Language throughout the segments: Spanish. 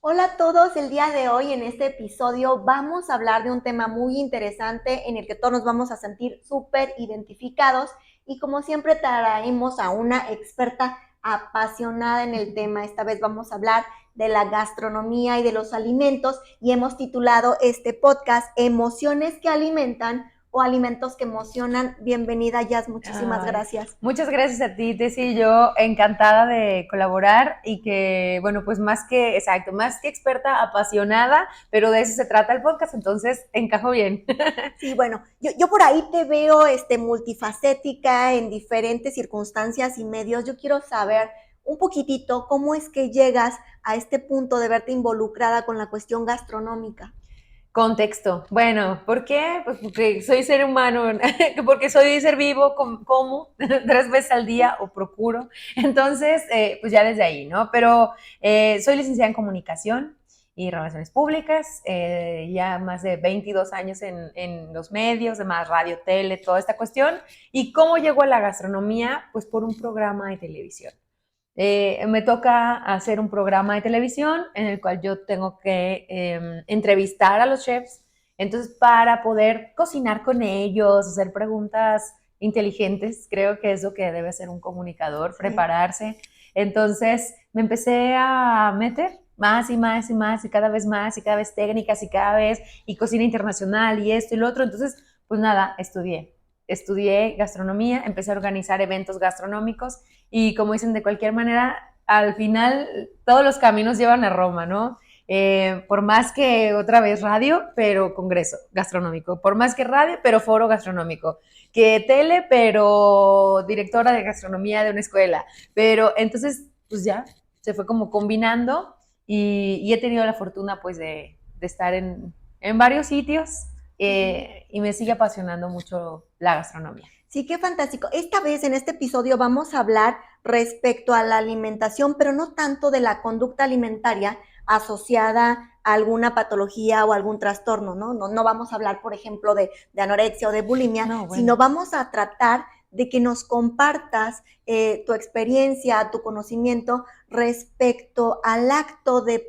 Hola a todos, el día de hoy en este episodio vamos a hablar de un tema muy interesante en el que todos nos vamos a sentir súper identificados y como siempre traemos a una experta apasionada en el tema. Esta vez vamos a hablar de la gastronomía y de los alimentos y hemos titulado este podcast Emociones que alimentan o alimentos que emocionan. Bienvenida, Jazz, muchísimas Ay, gracias. muchas gracias a ti, Tessy. Yo encantada de colaborar y que, bueno, pues más que experta, apasionada, pero de eso se trata el podcast, entonces encajo bien. Sí, bueno, yo por ahí te veo multifacética en diferentes circunstancias y medios. Yo quiero saber un poquitito cómo es que llegas a este punto de verte involucrada con la cuestión gastronómica. Contexto. Bueno, ¿por qué? Pues porque soy ser humano, porque soy ser vivo, como 3 veces al día o procuro. Entonces, pues ya desde ahí, ¿no? Pero soy licenciada en comunicación y relaciones públicas, ya más de 22 años en los medios, además radio, tele, toda esta cuestión. ¿Y cómo llegó a la gastronomía? Pues por un programa de televisión. Me toca hacer un programa de televisión en el cual yo tengo que entrevistar a los chefs. Entonces, para poder cocinar con ellos, hacer preguntas inteligentes, creo que es lo que debe ser un comunicador, Sí. prepararse. Entonces, me empecé a meter más y más y más y cada vez más y cada vez técnicas y cada vez y cocina internacional y esto y lo otro. Entonces, pues nada, estudié gastronomía, empecé a organizar eventos gastronómicos y como dicen, de cualquier manera, al final todos los caminos llevan a Roma, ¿no? Por más que otra vez radio, pero congreso gastronómico, por más que radio, pero foro gastronómico, que tele, pero directora de gastronomía de una escuela, pero entonces, pues ya, se fue como combinando y he tenido la fortuna pues de estar en varios sitios y me sigue apasionando mucho la gastronomía. Sí, qué fantástico. Esta vez, en este episodio, vamos a hablar respecto a la alimentación, pero no tanto de la conducta alimentaria asociada a alguna patología o algún trastorno, ¿no? No vamos a hablar, por ejemplo, de anorexia o de bulimia, No, sino bueno. vamos a tratar de que nos compartas tu experiencia, tu conocimiento respecto al acto de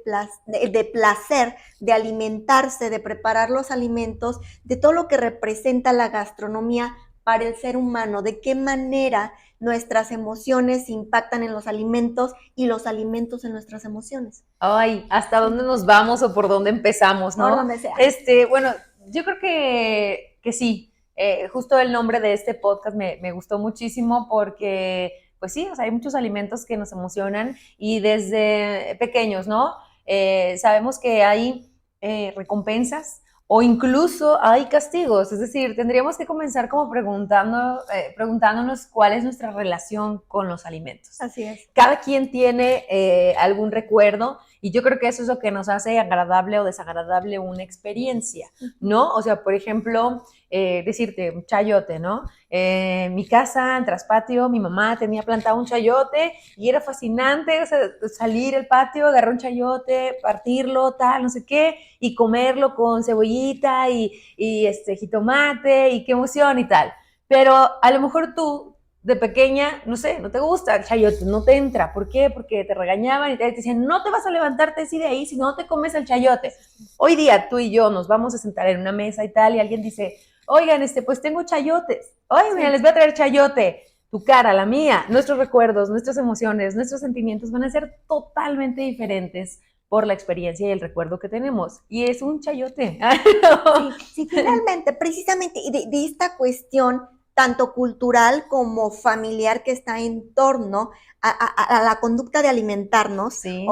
placer, de alimentarse, de preparar los alimentos, de todo lo que representa la gastronomía para el ser humano, de qué manera nuestras emociones impactan en los alimentos y los alimentos en nuestras emociones. Ay, ¿hasta Sí, dónde nos vamos o por dónde empezamos, por no? donde sea. Bueno, yo creo que sí. Justo el nombre de este podcast me gustó muchísimo porque, pues sí, o sea, hay muchos alimentos que nos emocionan y desde pequeños, ¿no? Sabemos que hay recompensas o incluso hay castigos, es decir, tendríamos que comenzar como preguntándonos cuál es nuestra relación con los alimentos. Así es. Cada quien tiene algún recuerdo y yo creo que eso es lo que nos hace agradable o desagradable una experiencia, ¿no? O sea, por ejemplo, decirte un chayote, ¿no? En mi casa, en traspatio, mi mamá tenía plantado un chayote y era fascinante, o sea, salir al patio, agarrar un chayote, partirlo, tal, no sé qué, y comerlo con cebollita y jitomate y qué emoción y tal. Pero a lo mejor tú de pequeña, no sé, no te gusta el chayote, no te entra. ¿Por qué? Porque te regañaban y te decían, no te vas a levantarte así de ahí si no te comes el chayote. Hoy día tú y yo nos vamos a sentar en una mesa y tal y alguien dice, oigan, pues tengo chayotes. Oye, mira, Sí. les voy a traer chayote. Tu cara, la mía, nuestros recuerdos, nuestras emociones, nuestros sentimientos van a ser totalmente diferentes por la experiencia y el recuerdo que tenemos. Y es un chayote. Sí, sí, finalmente, precisamente de esta cuestión tanto cultural como familiar que está en torno a la conducta de alimentarnos, Sí.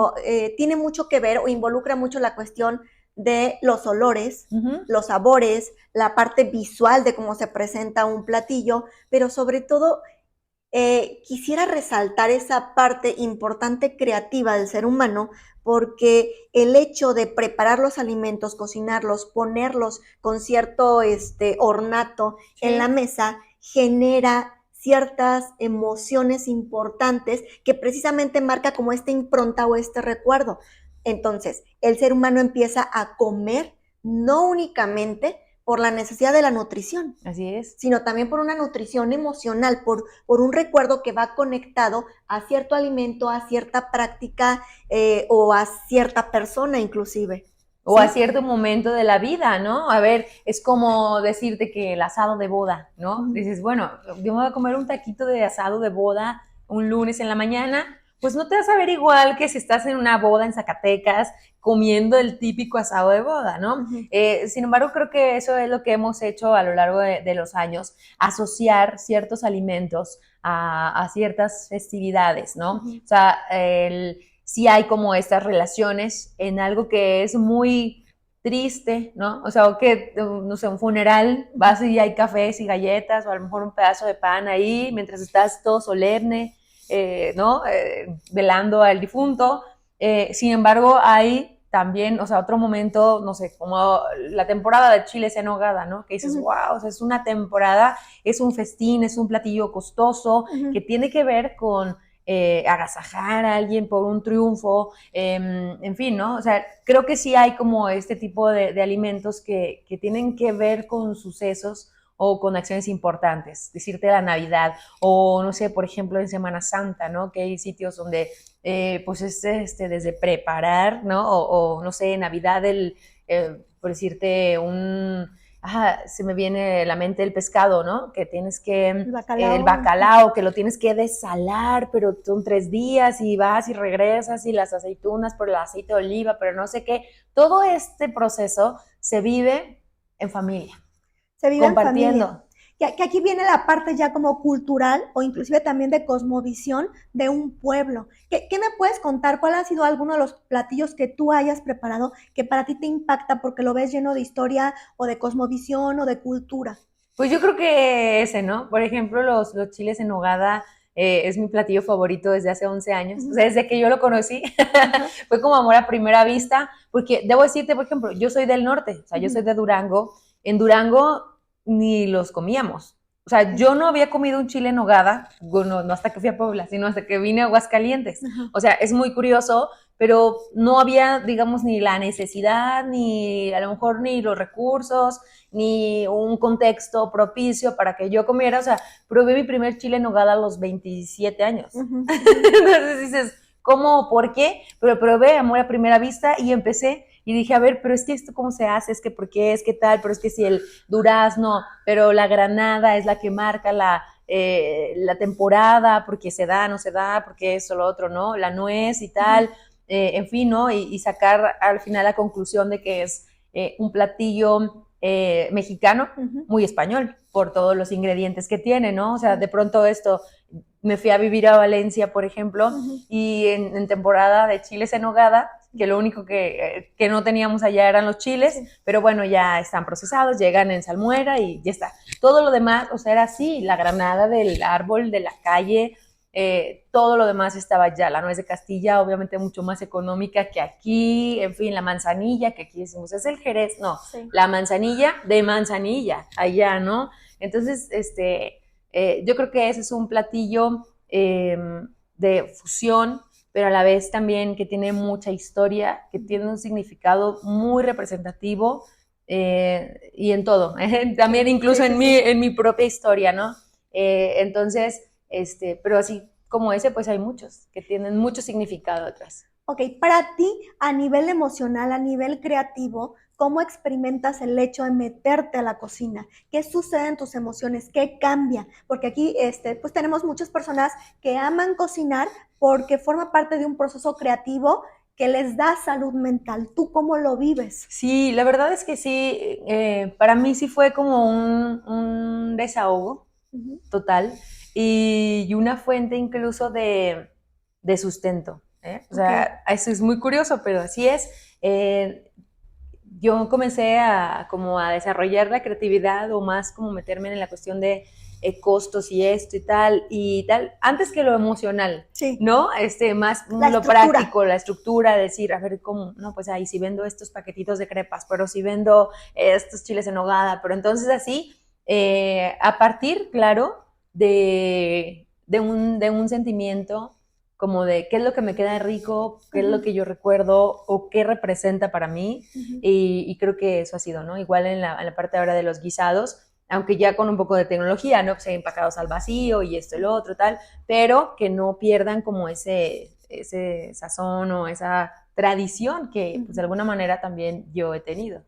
tiene mucho que ver o involucra mucho la cuestión de los olores, Uh -huh. los sabores, la parte visual de cómo se presenta un platillo, pero sobre todo quisiera resaltar esa parte importante creativa del ser humano porque el hecho de preparar los alimentos, cocinarlos, ponerlos con cierto ornato en la Sí. mesa genera ciertas emociones importantes que precisamente marca como esta impronta o este recuerdo. Entonces, el ser humano empieza a comer no únicamente por la necesidad de la nutrición, Así es. sino también por una nutrición emocional, por un recuerdo que va conectado a cierto alimento, a cierta práctica o a cierta persona inclusive. O ¿Sí? a cierto momento de la vida, ¿no? A ver, es como decirte que el asado de boda, ¿no? Dices, bueno, yo me voy a comer un taquito de asado de boda un lunes en la mañana, pues no te vas a ver igual que si estás en una boda en Zacatecas comiendo el típico asado de boda, ¿no? Sin embargo, creo que eso es lo que hemos hecho a lo largo de los años, asociar ciertos alimentos a ciertas festividades, ¿no? O sea, sí hay como estas relaciones en algo que es muy triste, ¿no? O sea, que, no sé, un funeral, vas y hay cafés y galletas, o a lo mejor un pedazo de pan ahí, mientras estás todo solemne, ¿no? Velando al difunto. Sin embargo, hay también, o sea, otro momento, no sé, como la temporada de chiles en nogada, ¿no? Que dices, wow, o sea, es una temporada, es un festín, es un platillo costoso, que tiene que ver con agasajar a alguien por un triunfo, en fin, ¿no? O sea, creo que sí hay como este tipo de alimentos que tienen que ver con sucesos o con acciones importantes, decirte la Navidad, o no sé, por ejemplo, en Semana Santa, ¿no? Que hay sitios donde, pues, es desde preparar, ¿no? O no sé, Navidad, por decirte, se me viene a la mente el pescado, ¿no? Que tienes que, el bacalao, que lo tienes que desalar, pero son 3 días y vas y regresas y las aceitunas por el aceite de oliva, pero no sé qué. Todo este proceso se vive en familia. Se vive en compartiendo. familia. Que aquí viene la parte ya como cultural o inclusive también de cosmovisión de un pueblo. ¿Qué me puedes contar? ¿Cuál ha sido alguno de los platillos que tú hayas preparado que para ti te impacta porque lo ves lleno de historia o de cosmovisión o de cultura? Pues yo creo que ese, ¿no? Por ejemplo, los chiles en nogada es mi platillo favorito desde hace 11 años. O sea, desde que yo lo conocí, fue como amor a primera vista, porque debo decirte, por ejemplo, yo soy del norte, o sea, yo soy de Durango. En Durango ni los comíamos. O sea, yo no había comido un chile en nogada, bueno, no hasta que fui a Puebla, sino hasta que vine a Aguascalientes. O sea, es muy curioso, pero no había, digamos, ni la necesidad, ni a lo mejor ni los recursos, ni un contexto propicio para que yo comiera. O sea, probé mi primer chile en nogada a los 27 años. Entonces dices, ¿cómo? ¿Por qué? Pero probé amor a primera vista y empecé y dije, a ver, pero es que esto cómo se hace, es que por qué, es que tal, pero es que si el durazno, pero la granada es la que marca la temporada, porque se da, no se da, porque eso, lo otro, ¿no? La nuez y tal, en fin, ¿no? Y sacar al final la conclusión de que es un platillo mexicano, muy español, por todos los ingredientes que tiene, ¿no? O sea, de pronto esto, me fui a vivir a Valencia, por ejemplo, y en temporada de chiles en nogada, que lo único que no teníamos allá eran los chiles, pero bueno, ya están procesados, llegan en salmuera y ya está. Todo lo demás, o sea, era así, la granada del árbol, de la calle, todo lo demás estaba ya. La nuez de Castilla, obviamente mucho más económica que aquí, en fin, la manzanilla, que aquí decimos es el Jerez, no, la manzanilla de manzanilla, allá, ¿no? Entonces, yo creo que ese es un platillo de fusión, pero a la vez también que tiene mucha historia, que tiene un significado muy representativo y en todo, también incluso en mi propia historia, ¿no? Entonces, pero así como ese, pues hay muchos que tienen mucho significado atrás. Ok, para ti, a nivel emocional, a nivel creativo, ¿cómo experimentas el hecho de meterte a la cocina? ¿Qué sucede en tus emociones? ¿Qué cambia? Porque aquí pues tenemos muchas personas que aman cocinar porque forma parte de un proceso creativo que les da salud mental. ¿Tú cómo lo vives? Sí, la verdad es que sí, para mí sí fue como un desahogo total y una fuente incluso de sustento. O sea, eso es muy curioso, pero así es. Yo comencé como a desarrollar la creatividad o más como meterme en la cuestión de costos y esto y tal, antes que lo emocional, ¿no? Más lo práctico, la estructura, decir, a ver, ¿cómo? No, pues ahí si vendo estos paquetitos de crepas, pero si vendo estos chiles en nogada, pero entonces así, a partir, claro, de un sentimiento como de qué es lo que me queda rico, qué es lo que yo recuerdo o qué representa para mí. Y creo que eso ha sido, ¿no? Igual en la parte ahora de los guisados, aunque ya con un poco de tecnología, ¿no? Pues hay empacados al vacío y esto y lo otro, tal, pero que no pierdan como ese sazón o esa tradición que, pues, de alguna manera también yo he tenido.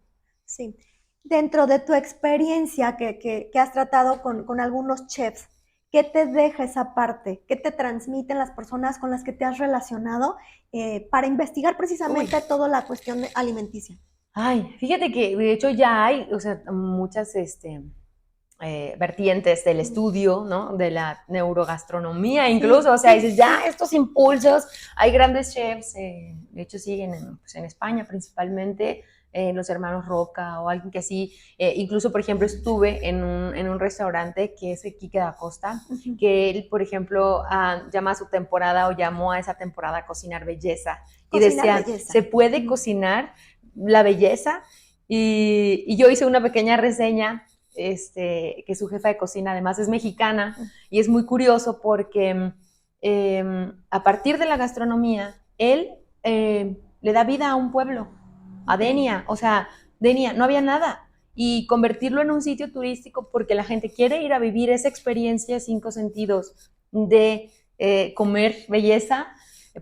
Sí. Dentro de tu experiencia que has tratado con algunos chefs, ¿qué te deja esa parte? ¿Qué te transmiten las personas con las que te has relacionado para investigar precisamente toda la cuestión alimenticia? Ay, fíjate que de hecho ya hay, o sea, muchas vertientes del estudio, ¿no? De la neurogastronomía incluso, o sea, dices, ya estos impulsos, hay grandes chefs, de hecho siguen pues, en España principalmente, los hermanos Roca o alguien que así, incluso por ejemplo estuve en un restaurante que es Quique da Costa, que él por ejemplo llama a su temporada o llamó a esa temporada Cocinar Belleza, y decían, se puede cocinar la belleza, y yo hice una pequeña reseña, que su jefa de cocina además es mexicana, y es muy curioso porque a partir de la gastronomía, él le da vida a un pueblo, a Denia, o sea, Denia, no había nada, y convertirlo en un sitio turístico porque la gente quiere ir a vivir esa experiencia 5 sentidos de comer belleza,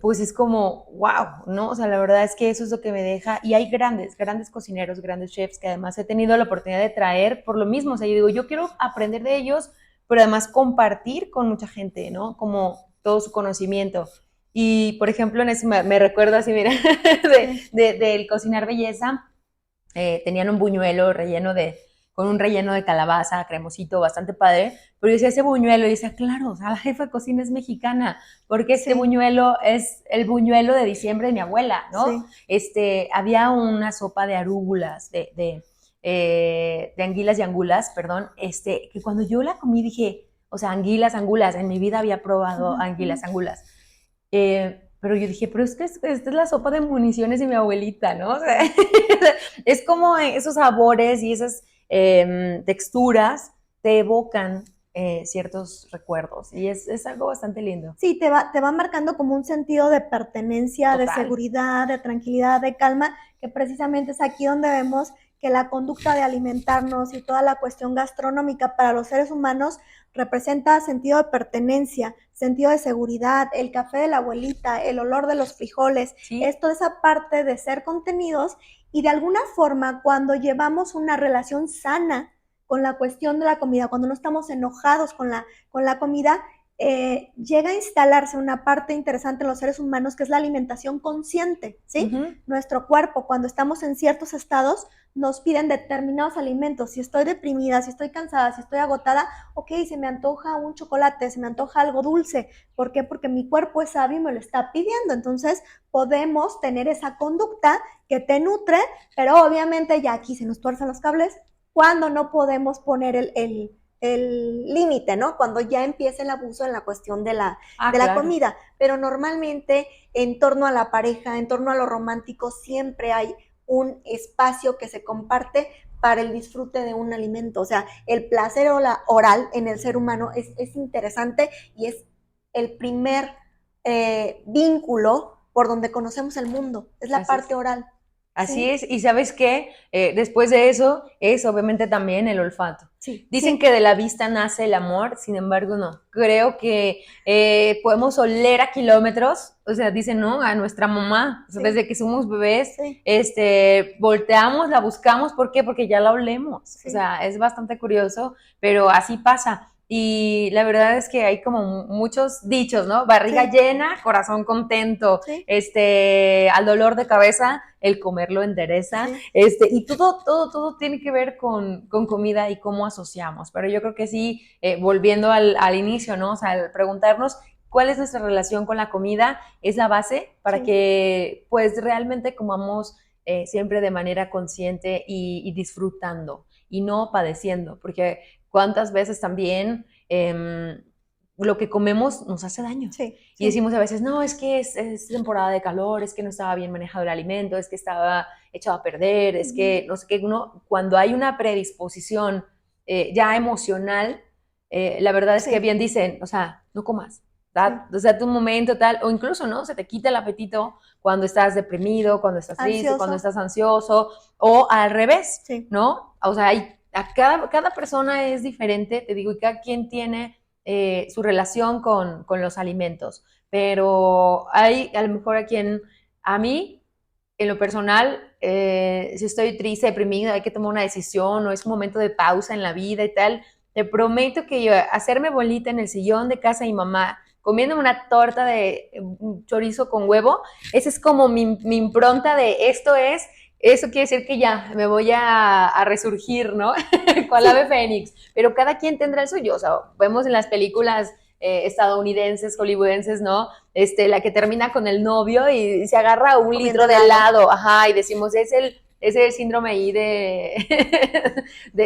pues es como, wow, ¿no? O sea, la verdad es que eso es lo que me deja, y hay grandes, grandes cocineros, grandes chefs que además he tenido la oportunidad de traer por lo mismo, o sea, yo digo, yo quiero aprender de ellos, pero además compartir con mucha gente, ¿no? Como todo su conocimiento. Y, por ejemplo, en eso me recuerdo así, mira, del cocinar belleza, tenían un buñuelo con un relleno de calabaza, cremosito, bastante padre, pero yo decía ese buñuelo, y decía, claro, o sea, la jefa de cocina es mexicana, porque este buñuelo es el buñuelo de diciembre de mi abuela, ¿no? Había una sopa de arúgulas, de anguilas y angulas, perdón, que cuando yo la comí dije, o sea, anguilas, en mi vida había probado anguilas, angulas. Pero yo dije, pero es que esta es la sopa de municiones de mi abuelita, ¿no? O sea, es como esos sabores y esas texturas te evocan ciertos recuerdos, y es algo bastante lindo. Sí, te va marcando como un sentido de pertenencia, de seguridad, de tranquilidad, de calma, que precisamente es aquí donde vemos que la conducta de alimentarnos y toda la cuestión gastronómica para los seres humanos representa sentido de pertenencia, sentido de seguridad, el café de la abuelita, el olor de los frijoles, es toda esa parte de ser contenidos, y de alguna forma cuando llevamos una relación sana con la cuestión de la comida, cuando no estamos enojados con la comida, llega a instalarse una parte interesante en los seres humanos, que es la alimentación consciente, ¿sí? Nuestro cuerpo, cuando estamos en ciertos estados, nos piden determinados alimentos. Si estoy deprimida, si estoy cansada, si estoy agotada, ok, se me antoja un chocolate, se me antoja algo dulce. ¿Por qué? Porque mi cuerpo es sabio y me lo está pidiendo. Entonces, podemos tener esa conducta que te nutre, pero obviamente ya aquí se nos tuercen los cables cuando no podemos poner el límite, ¿no? Cuando ya empieza el abuso en la cuestión de la comida. Pero normalmente en torno a la pareja, en torno a lo romántico, siempre hay un espacio que se comparte para el disfrute de un alimento. O sea, el placer oral en el ser humano es interesante, y es el primer vínculo por donde conocemos el mundo. Es la parte oral. Así es, y ¿sabes qué? Después de eso es obviamente también el olfato. Dicen que de la vista nace el amor, sin embargo no. Creo que podemos oler a kilómetros, o sea, dicen, ¿no? A nuestra mamá, o sea, desde que somos bebés, volteamos, la buscamos, ¿por qué? Porque ya la olemos. O sea, es bastante curioso, pero así pasa. Y la verdad es que hay como muchos dichos, ¿no? Barriga llena, corazón contento, al dolor de cabeza, el comerlo endereza, y todo tiene que ver con comida y cómo asociamos. Pero yo creo que sí, volviendo al inicio, ¿no? O sea, al preguntarnos cuál es nuestra relación con la comida, es la base para que pues realmente comamos siempre de manera consciente y disfrutando, y no padeciendo, porque cuántas veces también lo que comemos nos hace daño. Y decimos a veces, no, es que es temporada de calor, es que no estaba bien manejado el alimento, es que estaba echado a perder, es que no sé qué. Cuando hay una predisposición ya emocional, la verdad es que bien dicen, o sea, no comas. O sea, tu momento tal, o incluso, ¿no? Se te quita el apetito cuando estás deprimido, cuando estás triste, cuando estás ansioso, o al revés, ¿no? O sea, cada persona es diferente, te digo, y cada quien tiene su relación con los alimentos, pero hay a lo mejor a mí, en lo personal, si estoy triste, deprimida, hay que tomar una decisión, o es un momento de pausa en la vida y tal, te prometo que yo hacerme bolita en el sillón de casa de mi mamá, comiéndome una torta de chorizo con huevo, esa es como mi impronta de eso quiere decir que ya me voy a resurgir, ¿no? Cual ave fénix. Pero cada quien tendrá el suyo. O sea, vemos en las películas estadounidenses, hollywoodenses, ¿no? La que termina con el novio y se agarra un litro de helado, ajá, y decimos, es el síndrome ahí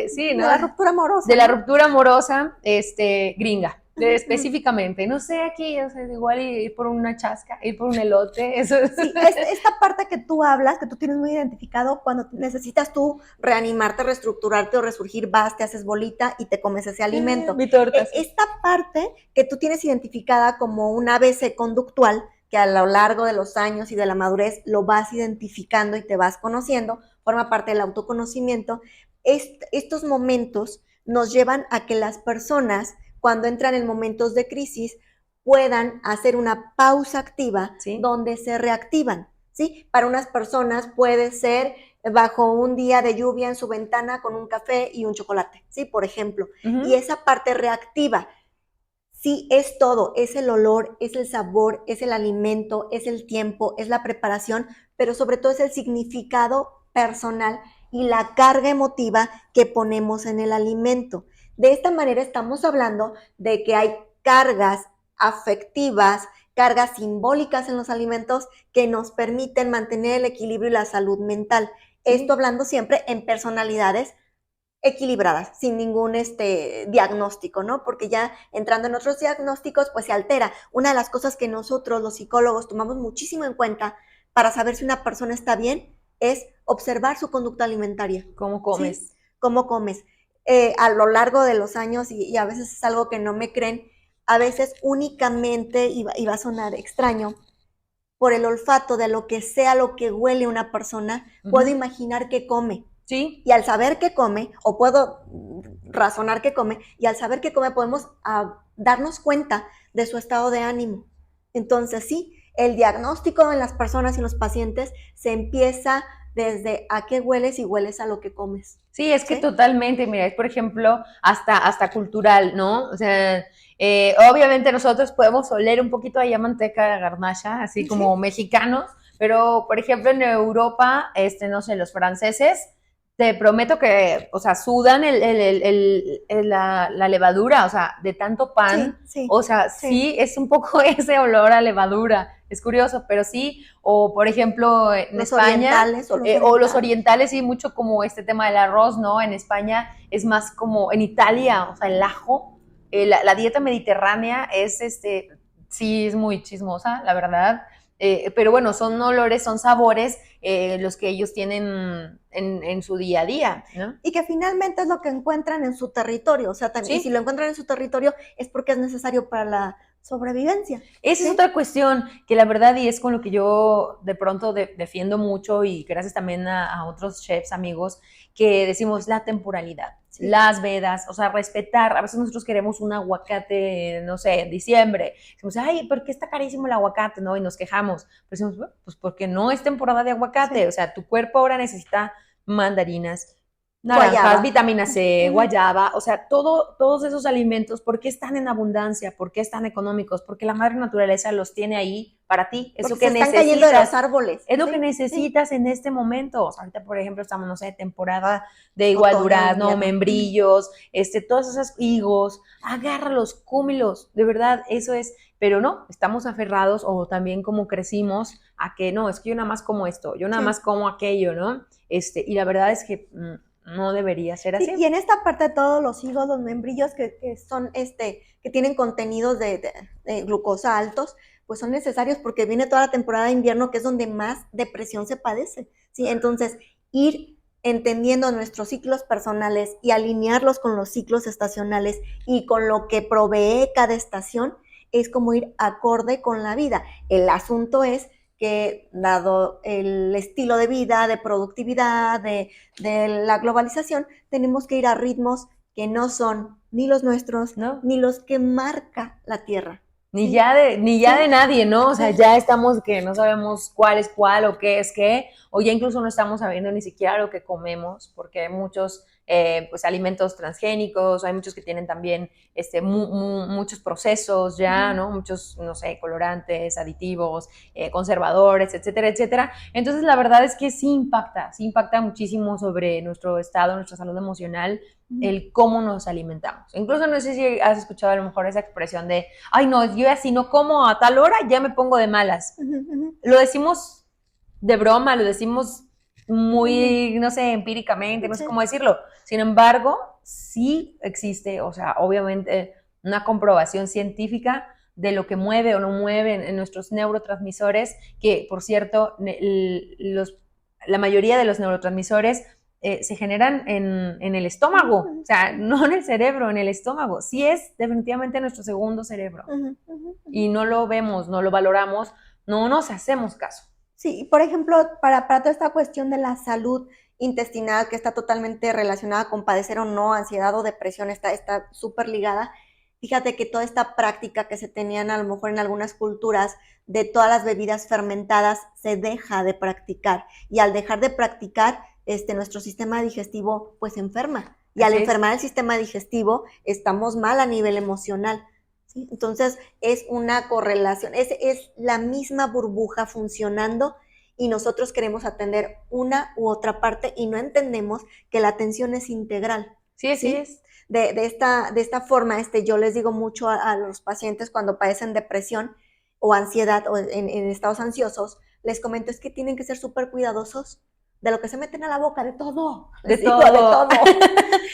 sí, ¿no? De la ruptura amorosa. De la ruptura amorosa, gringa. Específicamente, no sé, aquí, o sea, igual ir por una chasca, ir por un elote, eso es. Sí, esta parte que tú hablas, que tú tienes muy identificado, cuando necesitas tú reanimarte, reestructurarte o resurgir, vas, te haces bolita y te comes ese alimento. Mi torta. Esta parte que tú tienes identificada como un ABC conductual, que a lo largo de los años y de la madurez lo vas identificando y te vas conociendo, forma parte del autoconocimiento. Estos momentos nos llevan a que las personas, cuando entran en momentos de crisis, puedan hacer una pausa activa donde se reactivan, ¿sí? Para unas personas puede ser bajo un día de lluvia en su ventana con un café y un chocolate, ¿sí? Por ejemplo. Y esa parte reactiva, sí, es todo, es el olor, es el sabor, es el alimento, es el tiempo, es la preparación, pero sobre todo es el significado personal y la carga emotiva que ponemos en el alimento. De esta manera estamos hablando de que hay cargas afectivas, cargas simbólicas en los alimentos que nos permiten mantener el equilibrio y la salud mental. Esto hablando siempre en personalidades equilibradas, sin ningún diagnóstico, ¿no? Porque ya entrando en otros diagnósticos, pues se altera. Una de las cosas que nosotros, los psicólogos, tomamos muchísimo en cuenta para saber si una persona está bien es observar su conducta alimentaria. ¿Cómo comes? ¿Sí? ¿Cómo comes? A lo largo de los años, y a veces es algo que no me creen, a veces únicamente, y va a sonar extraño, por el olfato de lo que sea lo que huele una persona, puedo imaginar qué come. Sí. Y al saber qué come, o puedo razonar qué come, y al saber qué come podemos darnos cuenta de su estado de ánimo. Entonces sí, el diagnóstico en las personas y los pacientes se empieza desde a qué hueles y hueles a lo que comes. Sí, es que totalmente, mira, es por ejemplo hasta cultural, ¿no? O sea, obviamente nosotros podemos oler un poquito allá manteca de garnacha, así como mexicanos, pero por ejemplo en Europa, no sé, los franceses, te prometo que, o sea, sudan la levadura, o sea, de tanto pan, o sea, sí, es un poco ese olor a levadura, es curioso, pero sí, o por ejemplo en los España, orientales, o los orientales, sí, mucho como este tema del arroz, ¿no? En España es más como, en Italia, o sea, el ajo, la dieta mediterránea es, sí, es muy chismosa, la verdad, pero bueno, son olores, son sabores los que ellos tienen en su día a día, ¿no? Y que finalmente es lo que encuentran en su territorio, o sea, también, y si lo encuentran en su territorio es porque es necesario para la sobrevivencia. Esa es otra cuestión que la verdad, y es con lo que yo de pronto defiendo mucho, y gracias también a otros chefs amigos, que decimos la temporalidad, las vedas, o sea, respetar. A veces nosotros queremos un aguacate, no sé, en diciembre. Decimos, ay, ¿por qué está carísimo el aguacate? ¿No? Y nos quejamos. Pero decimos, bueno, pues porque no es temporada de aguacate. O sea, tu cuerpo ahora necesita mandarinas, naranjas, guayaba, vitamina C, guayaba, o sea, todos esos alimentos, ¿por qué están en abundancia? ¿Por qué están económicos? Porque la madre naturaleza los tiene ahí para ti. Es lo que necesitas. Están cayendo de los árboles. Es lo que necesitas en este momento. O sea, ahorita, por ejemplo, estamos, no sé, temporada de igual durazno, membrillos, todos esos higos, agárralos, cómelos, de verdad, eso es. Pero no, estamos aferrados, o también como crecimos, a que no, es que yo nada más como esto, yo nada más como aquello, ¿no? Y la verdad es que no debería ser así. Y en esta parte de todos los higos, los membrillos que son que tienen contenidos de glucosa altos, pues son necesarios porque viene toda la temporada de invierno, que es donde más depresión se padece, ¿sí? Entonces, ir entendiendo nuestros ciclos personales y alinearlos con los ciclos estacionales y con lo que provee cada estación es como ir acorde con la vida. El asunto es que dado el estilo de vida, de productividad, de la globalización, tenemos que ir a ritmos que no son ni los nuestros, ¿no? ni los que marca la Tierra. Ni ¿sí? ya de, ni ya Sí. de nadie, ¿no? O sea, Sí. ya estamos que no sabemos cuál es cuál o qué es qué, o ya incluso no estamos sabiendo ni siquiera lo que comemos, porque hay muchos pues, alimentos transgénicos, hay muchos que tienen también muchos procesos ya, ¿no? Muchos, no sé, colorantes, aditivos, conservadores, etcétera, etcétera. Entonces, la verdad es que sí impacta muchísimo sobre nuestro estado, nuestra salud emocional, el cómo nos alimentamos. Incluso no sé si has escuchado a lo mejor esa expresión de, ay no, yo así no como a tal hora, ya me pongo de malas. Lo decimos de broma, lo decimos muy, no sé, empíricamente, no sé cómo decirlo. Sin embargo, sí existe, o sea, obviamente una comprobación científica de lo que mueve o no mueve en nuestros neurotransmisores, que por cierto, la mayoría de los neurotransmisores se generan en el estómago, o sea, no en el cerebro, en el estómago. Sí es definitivamente nuestro segundo cerebro. Y no lo vemos, no lo valoramos, no nos hacemos caso. Sí, por ejemplo, para toda esta cuestión de la salud intestinal que está totalmente relacionada con padecer o no ansiedad o depresión, está súper ligada. Fíjate que toda esta práctica que se tenían a lo mejor en algunas culturas de todas las bebidas fermentadas se deja de practicar, y al dejar de practicar, nuestro sistema digestivo pues se enferma, y al enfermar el sistema digestivo estamos mal a nivel emocional. ¿sí? Entonces es una correlación, es la misma burbuja funcionando, y nosotros queremos atender una u otra parte y no entendemos que la atención es integral. Sí, así es. De esta forma, yo les digo mucho a los pacientes cuando padecen depresión o ansiedad o en estados ansiosos, les comento es que tienen que ser súper cuidadosos de lo que se meten a la boca, de todo. De todo. De todo.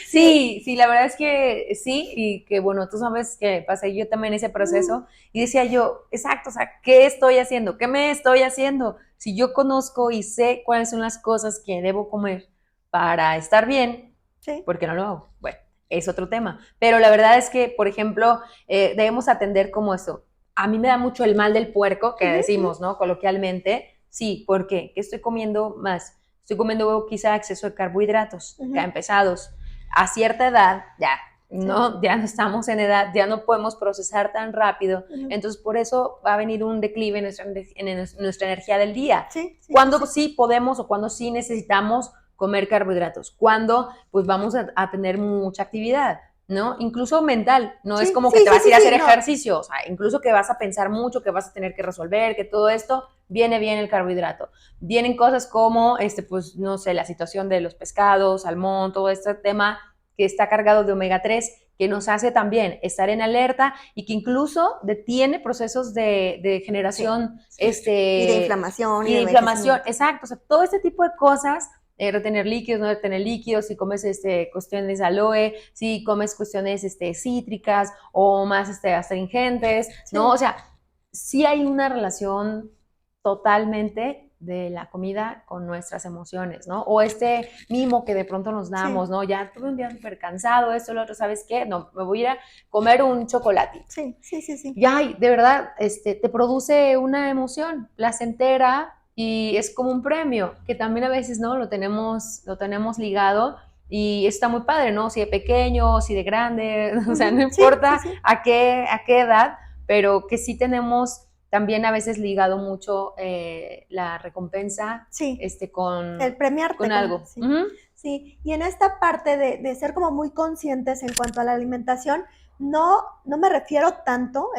Sí, la verdad es que sí, y que bueno, tú sabes que pasé yo también ese proceso y decía yo, exacto, o sea, ¿qué estoy haciendo? ¿Qué me estoy haciendo? Si yo conozco y sé cuáles son las cosas que debo comer para estar bien, ¿por qué no lo hago? Bueno, es otro tema. Pero la verdad es que, por ejemplo, debemos atender como eso. A mí me da mucho el mal del puerco, que decimos, ¿no? Coloquialmente. Sí, ¿por qué? ¿Qué estoy comiendo más? Estoy comiendo quizá exceso de carbohidratos, caen pesados. A cierta edad, ya no estamos en edad, ya no podemos procesar tan rápido. Entonces, por eso va a venir un declive en nuestra energía del día. Cuando sí podemos o cuando sí necesitamos comer carbohidratos, cuando pues vamos a tener mucha actividad, ¿no? Incluso mental, no es como que te vas a ir a hacer ejercicio, o sea, incluso que vas a pensar mucho, que vas a tener que resolver, que todo esto, viene bien el carbohidrato. Vienen cosas como, pues, no sé, la situación de los pescados, salmón, todo este tema que está cargado de omega 3, que nos hace también estar en alerta y que incluso detiene procesos de generación, y de inflamación. Y de inflamación, exacto, o sea, todo este tipo de cosas, retener líquidos, no retener líquidos, si comes cuestiones de aloe, si comes cuestiones cítricas o más astringentes, ¿no? O sea, sí hay una relación totalmente de la comida con nuestras emociones, ¿no? O mimo que de pronto nos damos, ¿no? Ya tuve un día súper cansado, esto, lo otro, ¿sabes qué? No, me voy a ir a comer un chocolate. Sí. Y ay, de verdad, te produce una emoción placentera y es como un premio, que también a veces, ¿no? Lo tenemos ligado y está muy padre, ¿no? Si de pequeño, si de grande, o sea, no importa a qué edad, pero que sí tenemos también a veces ligado mucho la recompensa con el premiarte con algo. Sí, y en esta parte de ser como muy conscientes en cuanto a la alimentación, no me refiero tanto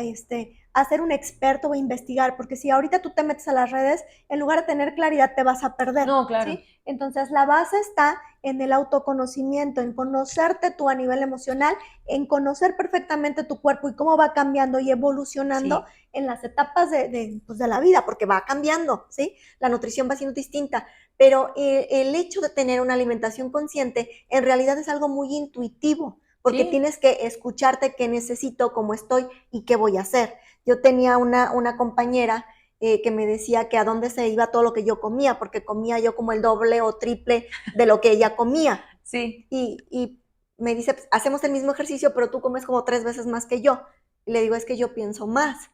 a ser un experto o investigar, porque si ahorita tú te metes a las redes, en lugar de tener claridad te vas a perder. No, claro. ¿sí? Entonces la base está en el autoconocimiento, en conocerte tú a nivel emocional, en conocer perfectamente tu cuerpo y cómo va cambiando y evolucionando en las etapas de la vida, porque va cambiando, ¿sí? La nutrición va siendo distinta, pero el hecho de tener una alimentación consciente en realidad es algo muy intuitivo, porque tienes que escucharte qué necesito, cómo estoy y qué voy a hacer. Yo tenía una compañera que me decía que a dónde se iba todo lo que yo comía, porque comía yo como el doble o triple de lo que ella comía. Sí. Y me dice, pues, hacemos el mismo ejercicio, pero tú comes como 3 veces más que yo. Y le digo, es que yo pienso más.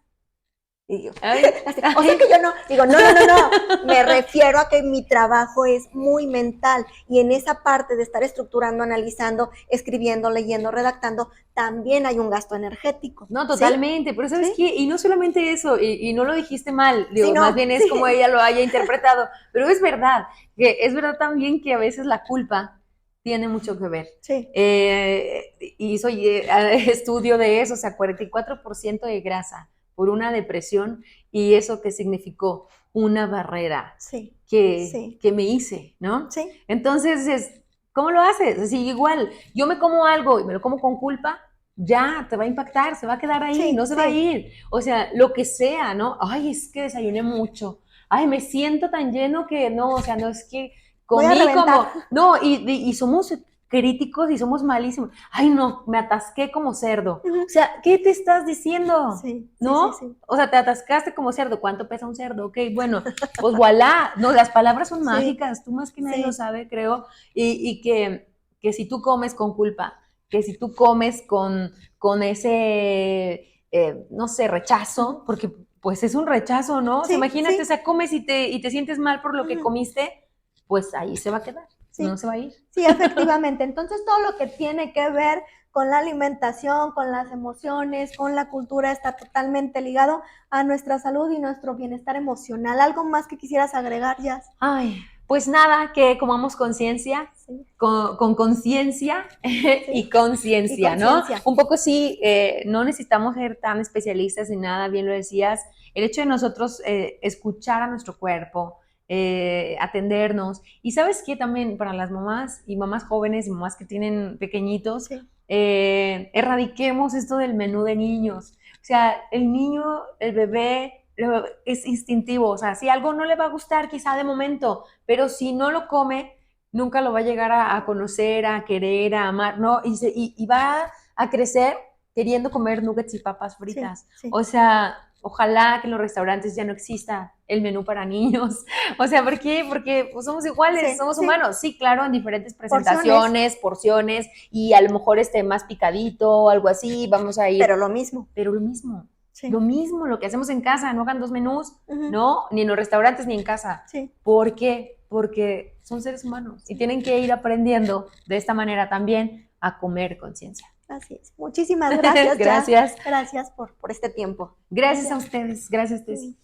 Y yo, Ay, así, o sea que yo no, digo, no, me refiero a que mi trabajo es muy mental y en esa parte de estar estructurando, analizando, escribiendo, leyendo, redactando, también hay un gasto energético. no, ¿Sí? totalmente, pero ¿sabes ¿Sí? qué? Y no solamente eso, y no lo dijiste mal, digo, Sí, más no, bien es como sí. ella lo haya interpretado, pero es verdad también que a veces la culpa tiene mucho que ver. Sí. Y soy estudio de eso, o sea, 44% de grasa por una depresión y eso que significó una barrera Sí, que, sí, que me hice, ¿no? sí, Entonces, ¿cómo lo haces? Así, igual, yo me como algo y me lo como con culpa, ya te va a impactar, se va a quedar ahí, no sí, se va a sí. ir. O sea, lo que sea, ¿no? Ay, es que desayuné mucho. Ay, me siento tan lleno que no, o sea, no es que Voy a comí reventar. como, no, y somos críticos y somos malísimos. Ay, no, me atasqué como cerdo. O sea, ¿qué te estás diciendo? Sí, sí, sí, ¿No? sí. O sea, te atascaste como cerdo. ¿Cuánto pesa un cerdo? Ok, bueno, pues voilà. No, las palabras son Sí, mágicas. Tú más que nadie lo sí, sabe, creo. Y que si tú comes con culpa, que si tú comes con ese, no sé, rechazo, porque pues es un rechazo, ¿no? O sea, sí, imagínate, o sí. sea, comes y te sientes mal por lo que comiste, pues ahí se va a quedar, no Sí, se va a ir. sí, efectivamente. Entonces, todo lo que tiene que ver con la alimentación, con las emociones, con la cultura, está totalmente ligado a nuestra salud y nuestro bienestar emocional. ¿Algo más que quisieras agregar, Jazz? Ay, pues nada, que comamos conciencia, Sí, con conciencia sí, y y conciencia, ¿no? conciencia. Un poco sí, no necesitamos ser tan especialistas en nada, bien lo decías. El hecho de nosotros escuchar a nuestro cuerpo, atendernos. Y sabes qué también para las mamás y mamás jóvenes y mamás que tienen pequeñitos, Sí, erradiquemos esto del menú de niños. O sea, el niño, el bebé es instintivo, o sea, si algo no le va a gustar quizá de momento, pero si no lo come, nunca lo va a llegar a conocer, a querer, a amar, ¿no? Y va a crecer queriendo comer nuggets y papas sí, fritas. sí. O sea, ojalá que en los restaurantes ya no exista el menú para niños. O sea, ¿por qué? Porque pues, somos iguales, Sí, somos sí. humanos. Sí, claro, en diferentes Porciones, presentaciones, porciones, y a lo mejor más picadito o algo así, vamos a ir. pero lo mismo. Pero Sí. lo mismo, lo que hacemos en casa, no hagan dos menús, Ujú, ¿no? Ni en los restaurantes ni en casa. sí, ¿Por qué? Porque son seres humanos y sí. tienen que ir aprendiendo de esta manera también a comer conciencia. Así es. Muchísimas gracias, Jazz. Gracias. Gracias por este tiempo. Gracias a Gracias. ustedes. Gracias, Tessy.